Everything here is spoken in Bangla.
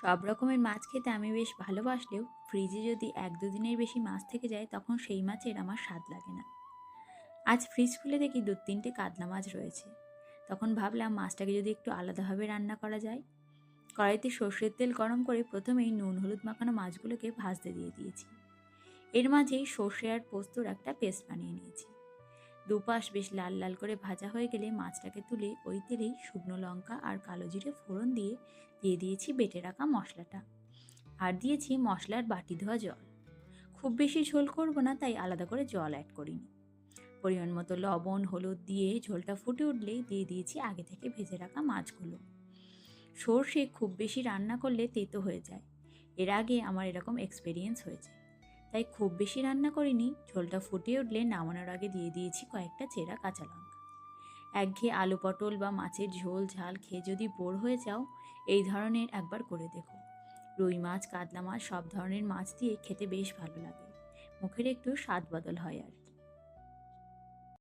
সব রকমের মাছ খেতে আমি বেশ ভালোবাসলেও ফ্রিজে যদি 1-2 দিনের বেশি মাছ থেকে যায় তখন সেই মাছের আমার স্বাদ লাগে না। আজ ফ্রিজ খুলে দেখি 2-3টে কাতলা মাছ রয়েছে। তখন ভাবলাম মাছটাকে যদি একটু আলাদাভাবে রান্না করা যায়। কড়াইতে সর্ষের তেল গরম করে প্রথমেই নুন হলুদ মাখানো মাছগুলোকে ভাজতে দিয়ে দিয়েছি। এর মাঝেই সর্ষে আর পোস্তর একটা পেস্ট বানিয়ে নিয়েছি। দুপাশ বেশ লাল লাল করে ভাজা হয়ে গেলে মাছটাকে তুলে ওই তেলেই শুকনো লঙ্কা আর কালো জিরে ফোড়ন দিয়ে দিয়ে দিয়েছি বেটে রাখা মশলাটা, আর দিয়েছি মশলার বাটি ধোয়া জল। খুব বেশি ঝোল করব না, তাই আলাদা করে জল অ্যাড করিনি। পরিমাণ মতো লবণ হলুদ দিয়ে ঝোলটা ফুটে উঠলেই দিয়ে দিয়েছি আগে থেকে ভেজে রাখা মাছগুলো। সর্ষে খুব বেশি রান্না করলে তেতো হয়ে যায়, এর আগে আমার এরকম এক্সপেরিয়েন্স হয়েছে, তাই খুব বেশি রান্না করিনি। ঝোলটা ফুটে উঠলে নামানোর আগে দিয়ে দিয়েছি কয়েকটা চেরা কাঁচা লঙ্কা। একঘেয়ে আলু পটল বা মাছের ঝোল ঝাল খেয়ে যদি বোর হয়ে যাও, এই ধরনের একবার করে দেখো। রুই মাছ কাতলা মাছ সব ধরনের মাছ দিয়ে খেতে বেশ ভালো লাগে, মুখের একটু স্বাদ বদল হয়। আর